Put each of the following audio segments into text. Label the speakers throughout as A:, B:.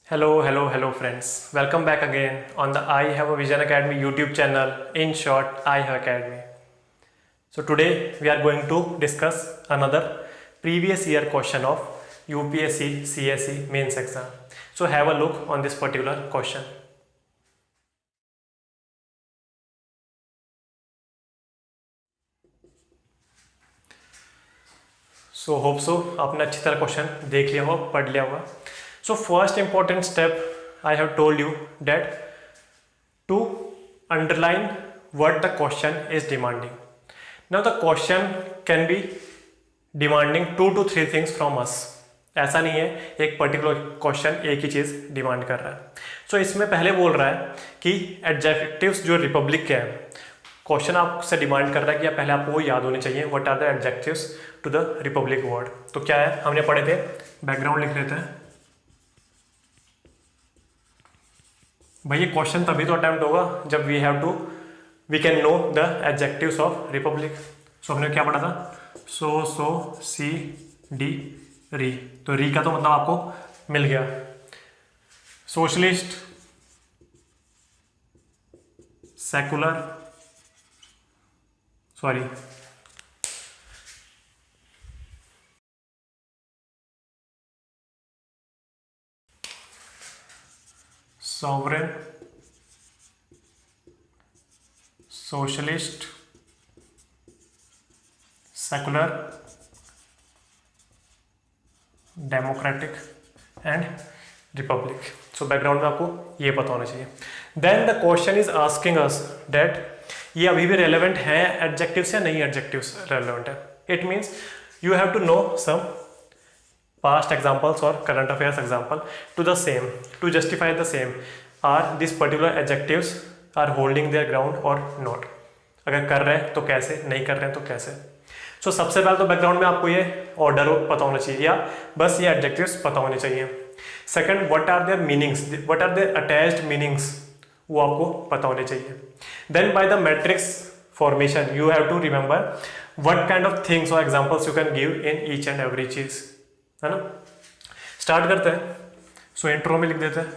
A: Hello friends. Welcome back again on the I Have a Vision Academy YouTube channel, in short, I Have Academy. So today we are going to discuss another previous year question of UPSC CSE mains exam. So have a look on this particular question. So hope so आपने अच्छी तरह question देख लिया होगा, पढ़ लिया होगा. So first important step I have told you that to underline what the question is demanding. Now the question can be demanding 2 to 3 things from us. ऐसा नहीं है एक पर्टिकुलर क्वेश्चन एक ही चीज़ डिमांड कर रहा है. सो इसमें पहले बोल रहा है कि एडजेक्टिव्स जो रिपब्लिक के हैं, क्वेश्चन आपसे डिमांड कर रहा है कि पहले आपको वो याद होने चाहिए. What are the adjectives to the republic word. तो क्या है, हमने पढ़े थे, बैकग्राउंड लिख लेते हैं भाई. ये क्वेश्चन तभी तो अटेम्प्ट होगा जब we can know the adjectives of republic. So हमने क्या पढ़ा था, सो सी डी री. तो री का तो मतलब आपको मिल गया. Socialist, secular, sorry sovereign, socialist, secular, democratic and republic. So background में आपको ये पता होना चाहिए. Then the question is asking us that ये अभी भी रेलेवेंट है एडजेक्टिव्स या नहीं एडजेक्टिव्स रेलेवेंट है. It means you have to know some past examples or current affairs example to the same, to justify the same, are these particular adjectives are holding their ground or not. अगर कर रहे हैं तो कैसे, नहीं कर रहे हैं तो कैसे. सो सबसे पहले तो बैकग्राउंड में आपको ये ऑर्डर पता होना चाहिए या बस ये एडजेक्टिव्स पता होने चाहिए. Second, what are their meanings, what are their attached meanings, वो आपको पता होने चाहिए. Then by the matrix formation you have to remember what kind of things और examples you can give in each and every चीज, है ना. Start करते हैं. सो इंट्रो में लिख देते हैं.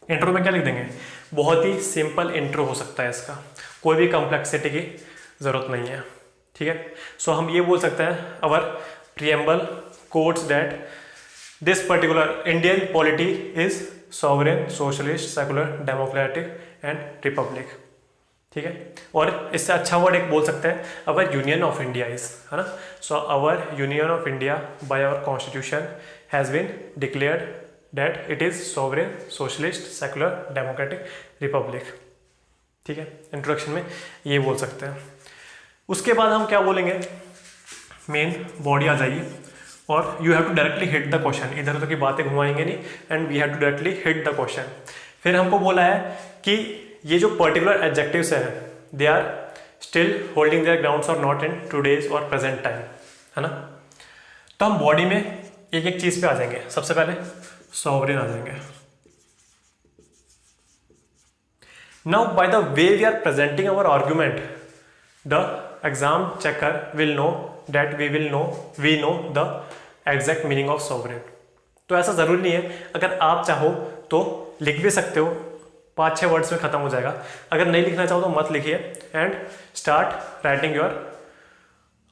A: इंट्रो में क्या लिख देंगे, बहुत ही सिंपल इंट्रो हो सकता है इसका, कोई भी कॉम्प्लेक्सिटी की ज़रूरत नहीं है. ठीक है. सो हम ये बोल सकते हैं, our preamble quotes that this particular Indian polity is sovereign, socialist, secular, democratic and republic. ठीक है. और इससे अच्छा वर्ड एक बोल सकते हैं, our union of India is, है ना. So our union of India by our constitution has been declared that it is sovereign, socialist, secular, democratic, republic. ठीक है. इंट्रोडक्शन में ये बोल सकते हैं. उसके बाद हम क्या बोलेंगे, मेन बॉडी आ जाइए और you have to directly hit the question. इधर उधर की बातें घुमाएंगे नहीं and we have to directly hit the question. फिर हमको बोला है कि ये जो पर्टिकुलर एडजेक्टिव्स हैं they are still holding their grounds और नॉट इन टूडेज और प्रेजेंट टाइम, है ना. तो हम बॉडी में एक एक चीज़ पे आ जाएंगे. सबसे पहले सॉवरेन आ जाएंगे. Now by the way we are presenting our argument the exam checker will know that we know the exact meaning of sovereign. तो ऐसा ज़रूरी नहीं है, अगर आप चाहो तो लिख भी सकते हो, 5-6 वर्ड्स में खत्म हो जाएगा. अगर नहीं लिखना चाहो तो मत लिखिए and start writing your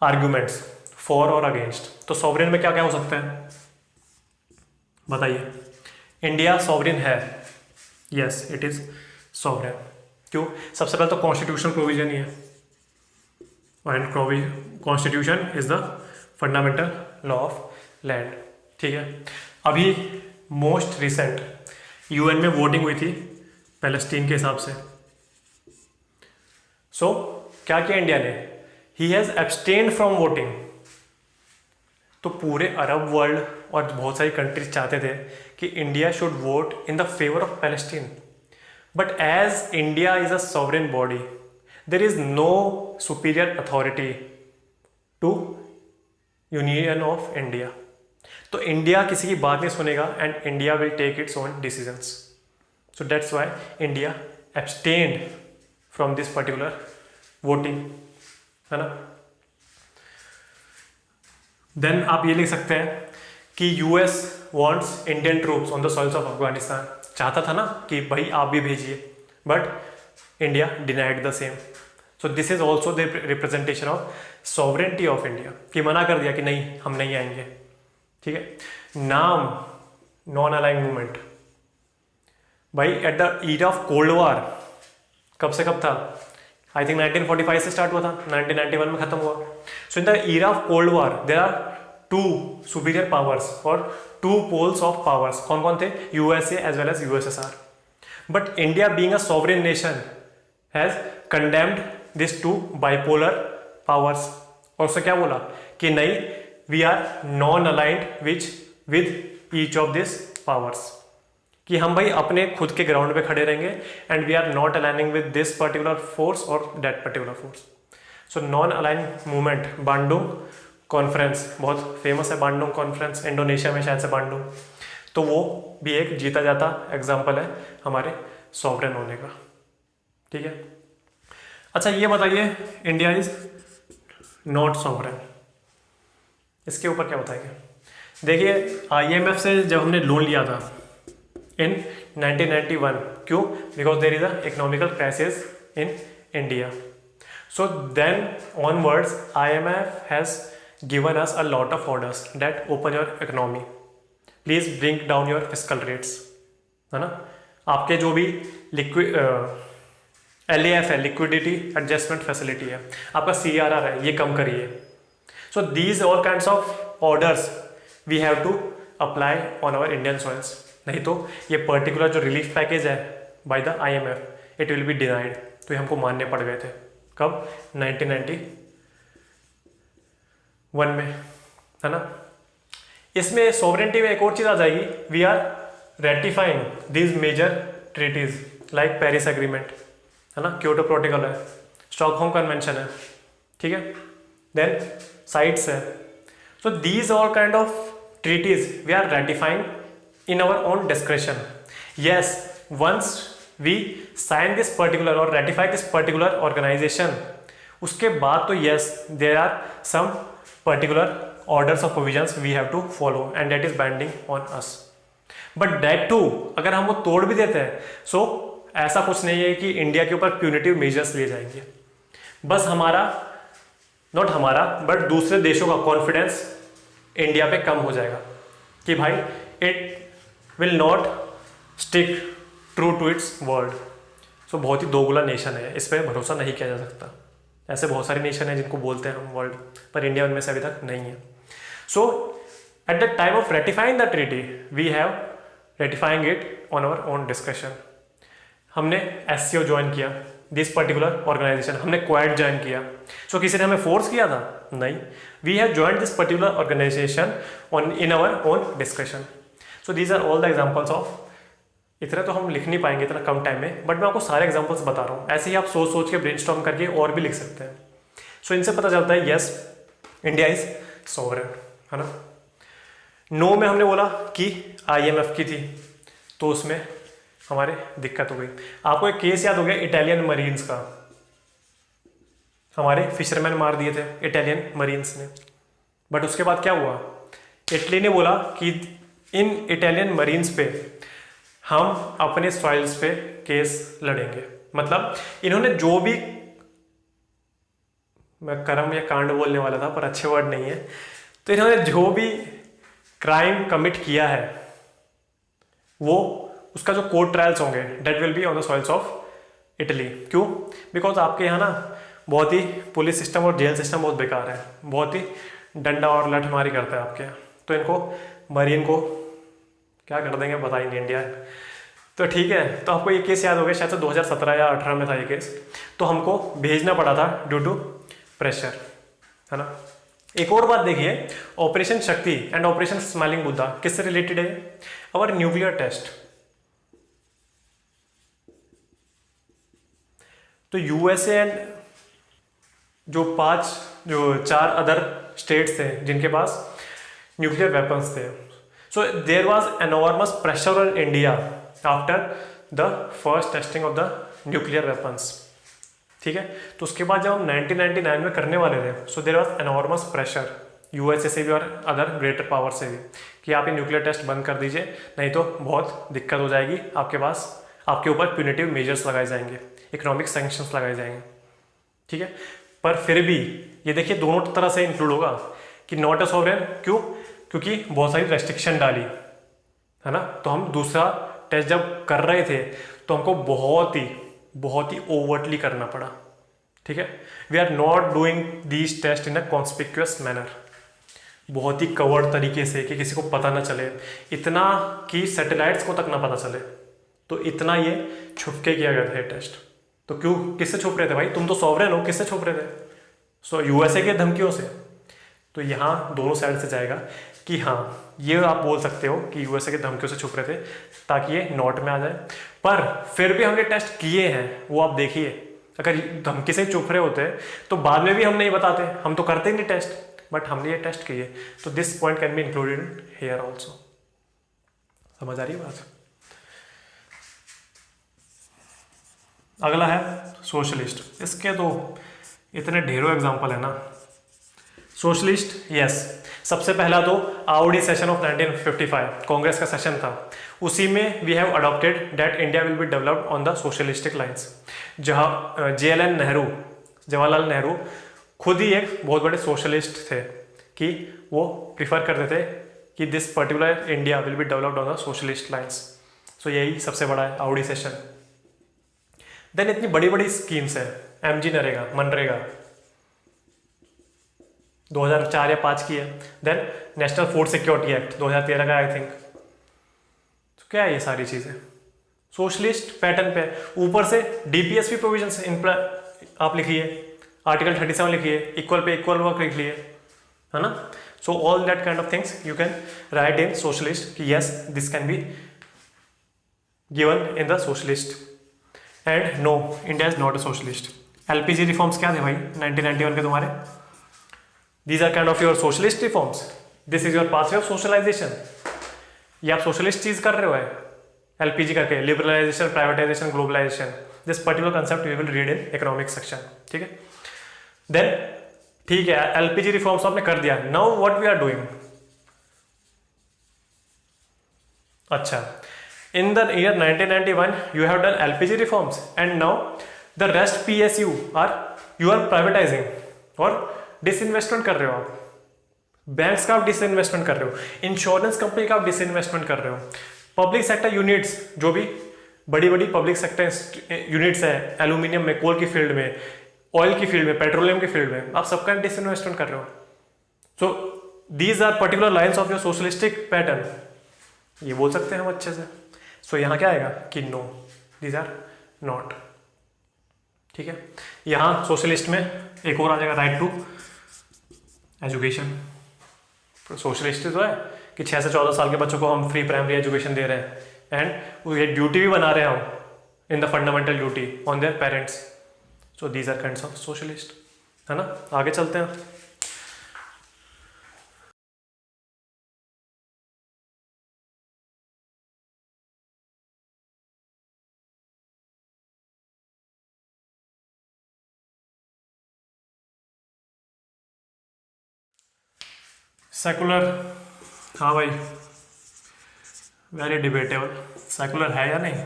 A: arguments for और अगेंस्ट. तो सॉवरेन में क्या क्या हो सकता है बताइए. इंडिया सॉवरेन है, यस इट इज सॉवरेन. क्यों, सबसे पहले तो कॉन्स्टिट्यूशन प्रोविजन ही है and constitution is the fundamental law of land. ठीक है. अभी मोस्ट रिसेंट यूएन में वोटिंग हुई थी पैलेस्टीन के हिसाब से. सो क्या किया इंडिया ने, he has abstained from voting. तो पूरे अरब वर्ल्ड और बहुत सारी कंट्रीज चाहते थे कि India should vote in the favour of Palestine. But as India is a sovereign body there is no superior authority to Union of India. तो India किसी की बात नहीं सुनेगा and India will take its own decisions. So that's why India abstained from this particular voting, है ना. Then आप ये लिख सकते हैं कि US wants Indian troops on the soils of Afghanistan, चाहता था ना कि भाई आप भी भेजिए, but India denied the same. So this is also the representation of sovereignty of India, कि मना कर दिया कि नहीं हम नहीं आएंगे। ठीक है। नाम नॉन अलाइंग मूवमेंट, भाई at the era of cold वार, कब से कब था, आई थिंक 1945 से स्टार्ट हुआ था, 1991 में खत्म हुआ। So in the era of cold war there are two superior powers और टू पोल्स ऑफ पावर्स, कौन कौन थे, USA as well as USSR. But India being a sovereign nation has condemned this two bipolar powers, और उससे क्या बोला कि नहीं, we are non aligned with each of this powers, कि हम भाई अपने खुद के ग्राउंड पे खड़े रहेंगे and we are not aligning with this particular force और that particular force. So non align movement, Bandung conference, बहुत फेमस है बांडुंग कॉन्फ्रेंस, इंडोनेशिया में शायद से बांडुंग, तो वो भी एक जीता जाता एग्जाम्पल है हमारे सॉवरेन होने का। ठीक है। अच्छा ये बताइए, इंडिया इज नॉट सॉवरेन, इसके ऊपर क्या बताएंगे। देखिए आईएमएफ से जब हमने लोन लिया था इन 1991, क्यों, because there is a economical crisis in India. So then onwards IMF has given us a lot of orders that open your economy, please bring down your fiscal rates, है ना। आपके जो भी liquid LAF है, liquidity adjustment facility है, आपका CRR है, ये कम करिए। So these all kinds of orders we have to apply on our Indian soils, नहीं तो ये पर्टिकुलर जो रिलीफ पैकेज है by the IMF it will be denied. तो ये हमको मानने पड़ गए थे, कब, 1991 में, है ना। इसमें सॉवरेंटी में एक और चीज आ जाएगी, we are ratifying these major treaties like Paris agreement, है ना, क्योटो प्रोटोकॉल है, स्टॉकहोम कन्वेंशन है, ठीक है, देन साइट्स है। So these all kind of treaties we are ratifying in our own discretion. Yes, once we sign this particular or ratify this particular organization, उसके बाद तो yes there are some particular orders or provisions we have to follow and that is binding on us. But that too अगर हम वो तोड़ भी देते हैं, so ऐसा कुछ नहीं है कि इंडिया के ऊपर punitive measures लिए जाएंगे, बस हमारा नॉट हमारा बट दूसरे देशों का कॉन्फिडेंस इंडिया पे कम हो जाएगा कि भाई it will not stick true to its word. So बहुत ही दोगला नेशन है, इस पर भरोसा नहीं किया जा सकता। ऐसे बहुत सारे नेशन हैं जिनको बोलते हैं हम वर्ल्ड, पर इंडिया उनमें से अभी तक नहीं है। So at the time of ratifying the treaty we have ratifying it on our own discussion. हमने SCO ज्वाइन किया, दिस पर्टिकुलर ऑर्गेनाइजेशन, हमने क्वाड ज्वाइन किया। सो किसी ने हमें फोर्स किया था? नहीं, we have join this particular organisation on in our own discussion. So these are all the examples of, इतना तो हम लिख नहीं पाएंगे इतना कम टाइम में, बट मैं आपको सारे एग्जाम्पल्स बता रहा हूँ। ऐसे ही आप सोच सोच के ब्रेनस्टॉर्म करके और भी लिख सकते हैं। सो इनसे पता चलता है यस इंडिया इज सॉवरेन, है ना। नो में हमने बोला कि IMF की थी, तो उसमें हमारे दिक्कत हो गई। आपको एक केस याद हो गया इटालियन मरीन्स का, हमारे फिशरमैन मार दिए थे इटालियन मरीन्स ने। बट उसके बाद क्या हुआ, इटली ने बोला कि इन इटालियन मरीन्स पे हम अपने सॉइल्स पे केस लड़ेंगे। मतलब इन्होंने जो भी, मैं कर्म या कांड बोलने वाला था पर अच्छे वर्ड नहीं है, तो इन्होंने जो भी क्राइम कमिट किया है वो उसका जो कोर्ट ट्रायल्स होंगे that will be on the soils of Italy. क्यों? बिकॉज आपके यहाँ ना बहुत ही पुलिस सिस्टम और जेल सिस्टम बहुत बेकार है, बहुत ही डंडा और लठमारी करता है आपके यहाँ, तो इनको मरीन को क्या कर देंगे बताएंगे इंडिया। तो ठीक है, तो आपको ये केस याद हो गया, शायद से 2017 या 18 में था ये केस, तो हमको भेजना पड़ा था ड्यू टू प्रेशर, है ना। एक और बात देखिए, ऑपरेशन शक्ति एंड ऑपरेशन स्माइलिंग बुद्धा किससे रिलेटेड है? अवर न्यूक्लियर टेस्ट। तो यूएसए एंड जो 4 अदर स्टेट्स थे जिनके पास न्यूक्लियर वेपन्स थे, so there was enormous pressure on India after the first testing of the nuclear weapons. ठीक है, तो उसके बाद जब हम 1999 में करने वाले थे, so there was enormous pressure USA से भी और अदर ग्रेटर पावर से भी, कि आप ये न्यूक्लियर टेस्ट बंद कर दीजिए, नहीं तो बहुत दिक्कत हो जाएगी आपके पास, आपके ऊपर प्यूनिटिव मेजर्स लगाए जाएंगे, इकोनॉमिक सैंक्शंस लगाए जाएंगे, ठीक है। पर फिर भी ये देखिए दोनों तरह से इंक्लूड होगा कि नॉट अ सॉवरेन, क्यों? क्योंकि बहुत सारी रेस्ट्रिक्शन डाली, है ना। तो हम दूसरा टेस्ट जब कर रहे थे तो हमको बहुत ही ओवर्टली करना पड़ा, ठीक है। We are not doing these test in a conspicuous manner, बहुत ही कवर्ड तरीके से कि किसी को पता ना चले, इतना कि सैटेलाइट्स को तक ना पता चले, तो इतना ये छुप के किया गया था ये टेस्ट। तो क्यों, किससे छुप रहे थे भाई? तुम तो सॉवरेन हो, किससे छुप रहे थे? सो यूएसए के धमकियों से। तो यहाँ दोनों साइड से जाएगा कि हाँ, ये आप बोल सकते हो कि यूएसए के धमकियों से छुप रहे थे ताकि ये नॉट में आ जाए। पर फिर भी हमने टेस्ट किए हैं, वो आप देखिए, अगर धमकी से छुप रहे होते तो बाद में भी हम नहीं बताते, हम तो करते ही नहीं टेस्ट, बट हमने ये टेस्ट किए। तो this point can be included here also. समझ आ रही है बात? अगला है सोशलिस्ट। इसके तो इतने ढेरों एग्जाम्पल है ना। सोशलिस्ट, यस, सबसे पहला तो आउडी सेशन ऑफ 1955 कांग्रेस का सेशन था, उसी में we have adopted that India will be developed on the socialistic lines, जहाँ JLN नेहरू, जवाहरलाल नेहरू खुद ही एक बहुत बड़े सोशलिस्ट थे, कि वो प्रिफर करते थे कि this particular India will be developed on the socialist lines. So यही सबसे बड़ा है आउडी सेशन। देन इतनी बड़ी बड़ी स्कीम्स है, MG नरेगा, मनरेगा 2004 या 5 की है। Then national food security act 2013 का आई थिंक। तो क्या है ये सारी चीज़ें सोशलिस्ट पैटर्न पे। ऊपर से DPSP प्रोविजंस आप लिखिए, आर्टिकल 37 लिखिए, इक्वल पे इक्वल वर्क लिख लिए, है ना। So all that kind of things you can write in socialist कि yes this can be given in the socialist. And no, India is not a socialist. LPG reforms क्या थे भाई 1991 के तुम्हारे? These are kind of your socialist reforms. This is your pathway of socialization. ये आप socialist चीज कर रहे हो है LPG करके, liberalisation, privatisation, globalisation. This particular concept we will read in economic section, ठीक है। देन ठीक है, LPG रिफॉर्म्स आपने कर दिया। Now what we are doing, अच्छा, in the year 1991 you have done LPG reforms and now the rest PSU you are privatizing और disinvestment कर रहे हो आप, बैंक्स का आप डिसइन्वेस्टमेंट कर रहे हो, इंश्योरेंस कंपनी का आप डिसइन्वेस्टमेंट कर रहे हो, पब्लिक सेक्टर यूनिट्स जो भी बड़ी बड़ी पब्लिक सेक्टर यूनिट्स है, एल्यूमिनियम में, कोल की फील्ड में, ऑयल की फील्ड में, पेट्रोलियम की फील्ड में, आप सबका डिसइन्वेस्टमेंट कर रहे हो। So these are particular lines of your socialistic pattern, ये बोल सकते हैं हम अच्छे से। सो यहाँ क्या आएगा कि नो, दीज आर नॉट, ठीक है। यहाँ सोशलिस्ट में एक और आ जाएगा राइट टू एजुकेशन। सोशलिस्ट तो है कि 6 से 14 साल के बच्चों को हम फ्री प्राइमरी एजुकेशन दे रहे हैं एंड ये ड्यूटी भी बना रहे हैं हम in the fundamental duty on their parents. So these are kinds of socialist, है ना। आगे चलते हैं। सेकुलर, हाँ भाई, वेरी डिबेटेबल। सेकुलर है या नहीं,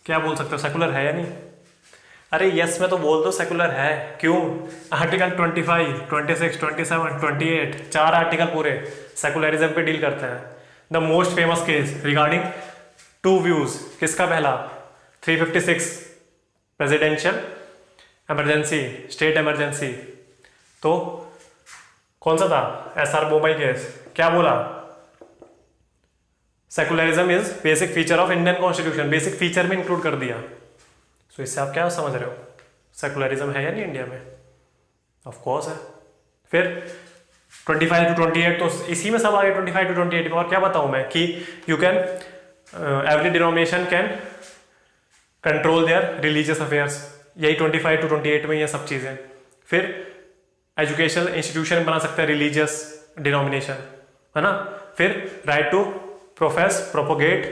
A: क्या बोल सकते हो, सेकुलर है या नहीं? अरे यस में तो बोल दो सेकुलर है। क्यों? आर्टिकल 25, 26, 27, 28, 4 आर्टिकल पूरे सेकुलरिज्म पे डील करते हैं। The most famous case regarding 2 views, किसका पहला? 356 प्रेसिडेंशियल इमरजेंसी, स्टेट इमरजेंसी। तो कौन सा था? SR Bommai case. क्या बोला? Secularism is basic feature of Indian constitution, basic feature में इंक्लूड कर दिया। सो इससे आप क्या समझ रहे हो, सेकुलरिज्म है या नहीं इंडिया में? ऑफ कोर्स है। फिर 25 to 28 तो इसी में सब आगे 25 to 28 में। और क्या बताऊं मैं कि you can every denomination can control their religious affairs, यही 25 to 28 में ये सब चीज़ें। फिर एजुकेशनल इंस्टीट्यूशन बना सकते हैं रिलीजियस डिनोमिनेशन, है ना। फिर right to profess propagate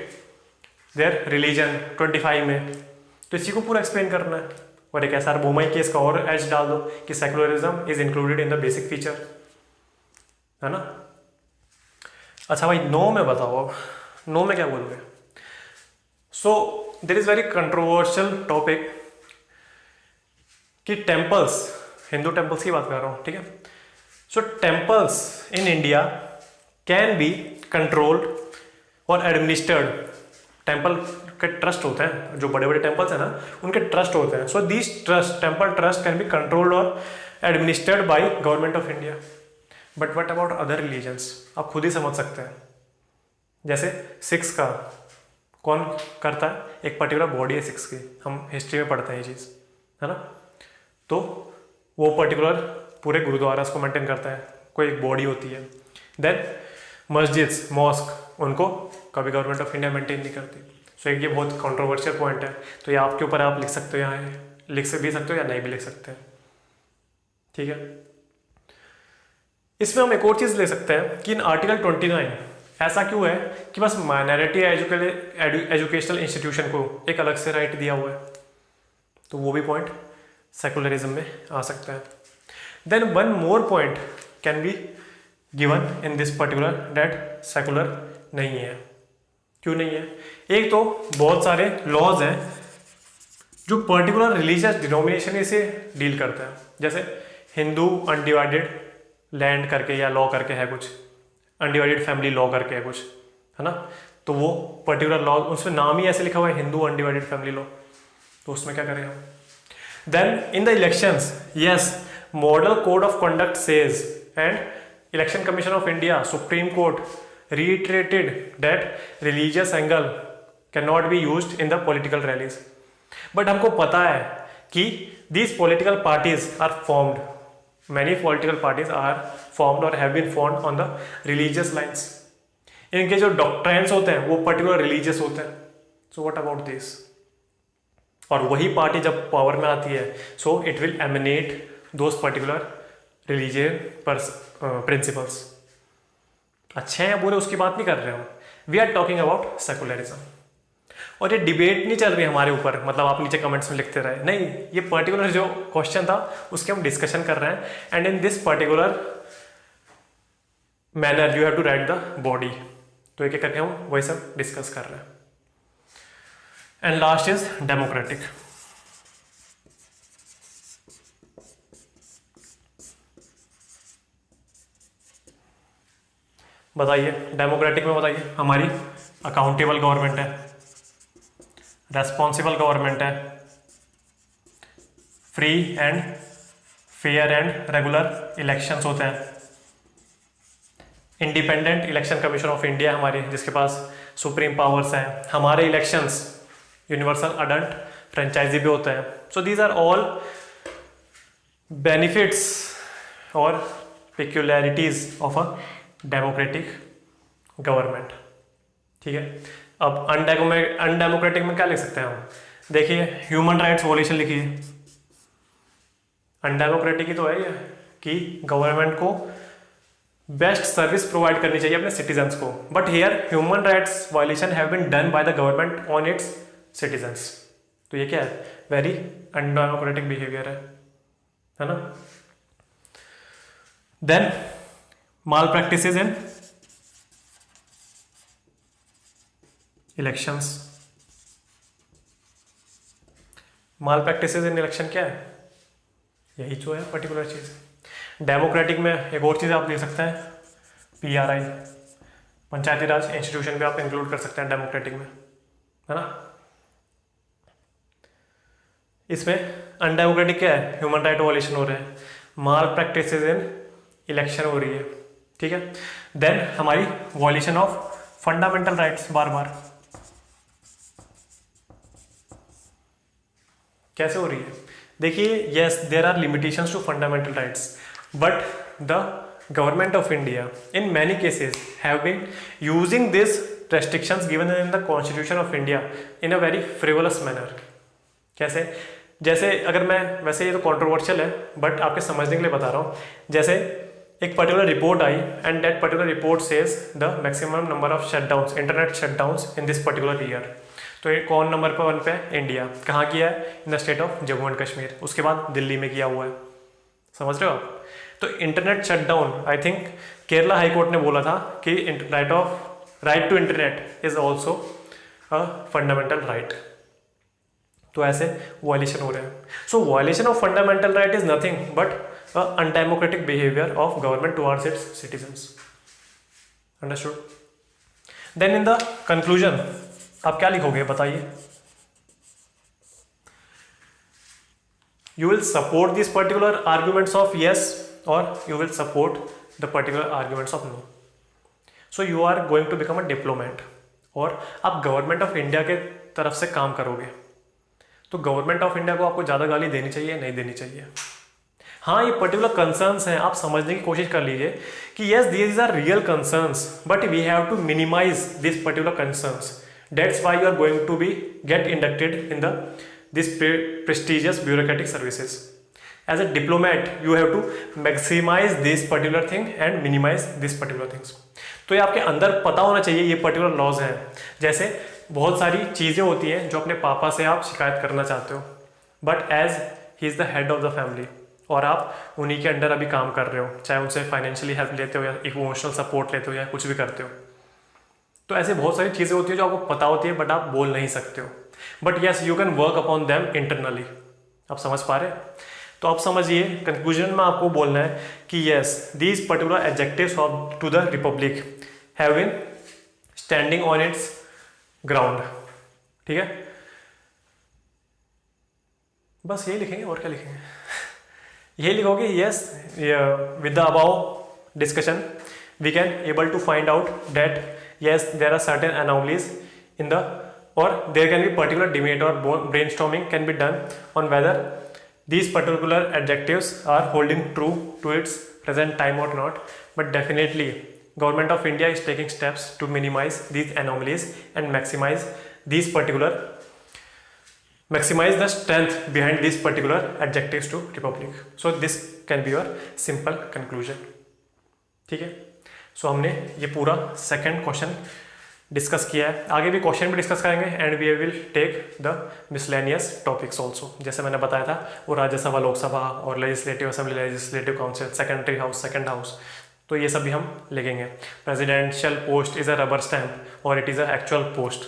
A: their religion 25 में। तो इसी को पूरा एक्सप्लेन करना है और एक SR बोमई केस का और एज डाल दो कि secularism is included in the basic feature, है ना। अच्छा भाई नो में बताओ, नो में क्या बोलोगे। So there is very controversial topic कि टेम्पल्स, हिंदू टेम्पल्स की बात कर रहा हूँ, ठीक है। So temples in India can be controlled और एडमिनिस्टर्ड, टेम्पल के ट्रस्ट होते हैं, जो बड़े बड़े टेम्पल्स हैं ना उनके ट्रस्ट होते हैं। So this trust, temple trust can be controlled और administered by government of India. But what about other religions, आप खुद ही समझ सकते हैं। जैसे सिक्स का कौन करता है, एक पर्टिकुलर बॉडी है सिक्स की, हम हिस्ट्री में पढ़ते हैं ये चीज़, है ना। तो वो पर्टिकुलर पूरे गुरुद्वारास को मेंटेन करता है, कोई एक बॉडी होती है। देन मस्जिद्स, मॉस्क, उनको कभी गवर्नमेंट ऑफ इंडिया मेंटेन नहीं करती। सो एक ये बहुत कंट्रोवर्शियल पॉइंट है, तो ये आपके ऊपर आप लिख सकते हो, यहाँ लिख से भी सकते हो या नहीं भी लिख सकते हैं, ठीक है। इसमें हम एक और चीज़ ले सकते हैं कि इन आर्टिकल 29 ऐसा क्यों है कि बस माइनॉरिटी एजुकेशनल इंस्टीट्यूशन को एक अलग से राइट दिया हुआ है, तो वो भी पॉइंट सेकुलरिज्म में आ सकता है। Then one more point can be given in this particular that secular नहीं है। क्यों नहीं है? एक तो बहुत सारे लॉज हैं जो पर्टिकुलर रिलीजियस डिनोमिनेशन से डील करते हैं, जैसे हिंदू अनडिवाइडेड लैंड करके या लॉ करके है कुछ, अनडिवाइडेड फैमिली लॉ करके है कुछ, है ना। तो वो पर्टिकुलर लॉ, उसमें नाम ही ऐसे लिखा हुआ है हिंदू अनडिवाइडेड फैमिली लॉ, तो उसमें क्या करें हम। Then in the elections, yes, model code of conduct says and election commission of India, supreme court reiterated that religious angle cannot be used in the political rallies. But हमको पता है कि these political parties are formed, many political parties are formed or have been formed on the religious lines. इनके जो doctrines होते हैं वो particular religious होते हैं। So what about this? और वही पार्टी जब पावर में आती है, so it will eminent those particular religion principles. अच्छे हैं या बुरे उसकी बात नहीं कर रहे हम, we are talking about secularism. और ये डिबेट नहीं चल रही हमारे ऊपर, मतलब आप नीचे कमेंट्स में लिखते रहे, नहीं, ये पर्टिकुलर जो क्वेश्चन था उसके हम डिस्कशन कर रहे हैं, and in this particular manner you have to write the body. तो एक एक करके हम वही सब डिस्कस कर रहे हैं। And last is democratic. बताइए डेमोक्रेटिक में, बताइए हमारी अकाउंटेबल गवर्नमेंट है, रेस्पॉन्सिबल गवर्नमेंट है, free and fair and regular elections होते हैं, independent election commission of India हमारी, जिसके पास सुप्रीम पावर्स हैं, हमारे इलेक्शंस यूनिवर्सल अडल्ट फ्रेंचाइजी भी होते हैं। So these are all benefits और peculiarities of a democratic government, ठीक है। अब अनडेमोक्रेटिक में क्या लिख सकते हैं हम? देखिए ह्यूमन राइट्स वॉल्यूशन लिखिए। अनडेमोक्रेटिक ही तो है ये कि गवर्नमेंट को बेस्ट सर्विस प्रोवाइड करनी चाहिए अपने सिटीजन्स को, but here human rights violation have been done by the government on its citizens. तो ये क्या है? वेरी अनडेमोक्रेटिक बिहेवियर है ना। Then malpractices in elections. Malpractices in election क्या है? यही जो है पर्टिकुलर चीज। डेमोक्रेटिक में एक और चीज आप ले सकते हैं, PRI, पंचायती राज इंस्टीट्यूशन भी आप इंक्लूड कर सकते हैं डेमोक्रेटिक में, है ना। इसमें अनडेमोक्रेटिक क्या है? ह्यूमन राइट वॉल्यूशन हो रहे हैं, माल प्रैक्टिसेस इन इलेक्शन हो रही है, ठीक है। देन हमारी वॉल्यूशन ऑफ फंडामेंटल राइट्स बार बार कैसे हो रही है? देखिए, yes there are limitations to fundamental rights, but the government of India in many cases have been using this restrictions given in the constitution of India in a very frivolous manner. कैसे? जैसे अगर मैं, वैसे ये तो controversial है but आपके समझने के लिए बता रहा हूँ। जैसे एक particular report I and that particular report says the maximum number of shutdowns, internet shutdowns in this particular year. तो ये कौन नंबर पर 1 पे है? इंडिया। कहाँ किया है? In the state of Jammu and Kashmir. उसके बाद दिल्ली में किया हुआ है। समझ रहे हो आप? तो internet shutdown, I think Kerala high court ने बोला था कि right to internet is also a fundamental right. तो ऐसे वायलेशन हो रहे हैं। So violation of fundamental right is nothing but undemocratic behaviour of government towards its citizens. Understood? Then in the conclusion आप क्या लिखोगे बताइए? You will support these particular arguments of yes or you will support the particular arguments of no. So you are going to become a diplomat और आप government of India के तरफ से काम करोगे। तो गवर्नमेंट ऑफ इंडिया को आपको ज़्यादा गाली देनी चाहिए, नहीं देनी चाहिए? हाँ, ये पर्टिकुलर कंसर्न्स हैं, आप समझने की कोशिश कर लीजिए कि yes these are real concerns but we have to minimize these particular concerns. That's why you are going to be get inducted in the this prestigious bureaucratic services. As a diplomat you have to maximize this particular thing and minimize this particular things. तो ये आपके अंदर पता होना चाहिए ये particular laws हैं। जैसे बहुत सारी चीज़ें होती हैं जो अपने पापा से आप शिकायत करना चाहते हो but as he is the head of the family और आप उन्हीं के अंडर अभी काम कर रहे हो, चाहे उनसे फाइनेंशियली हेल्प लेते हो या इमोशनल सपोर्ट लेते हो या कुछ भी करते हो। तो ऐसे बहुत सारी चीज़ें होती है जो आपको पता होती है बट आप बोल नहीं सकते हो। But yes you can work upon them internally. आप समझ पा रहे हैं? तो आप समझिए कंक्लूजन में आपको बोलना है कि yes these particular adjectives of to the republic have been standing on its ground. ठीक है, बस यही लिखेंगे और क्या लिखेंगे? यही लिखोगे yes with the above discussion we can able to find out that yes there are certain anomalies in the or there can be particular debate or brainstorming can be done on whether these particular adjectives are holding true to its present time or not, but definitely government of India is taking steps to minimize these anomalies and maximize the strength behind these particular adjectives to republic. So this can be your simple conclusion. ठीक है, सो हमने ये पूरा second question discuss किया है। आगे भी question भी डिस्कस करेंगे and we will take the miscellaneous topics also. जैसे मैंने बताया था वो राज्यसभा, लोकसभा और legislative assembly, legislative council, secondary house, second house, तो ये सब भी हम लिखेंगे। Presidential post is a rubber stamp और it is a actual post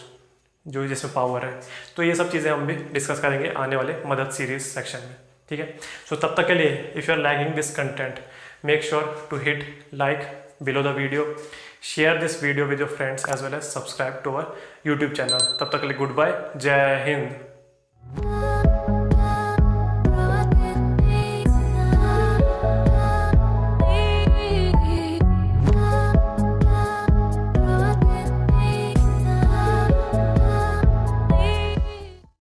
A: जो जिसमें पावर है। तो ये सब चीज़ें हम भी डिस्कस करेंगे आने वाले मदद सीरीज सेक्शन में। ठीक है, सो तब तक के लिए if you are liking this content make sure to hit like below the video, share this video with your friends as well as subscribe to our YouTube channel. तब तक के लिए गुड बाय, जय हिंद।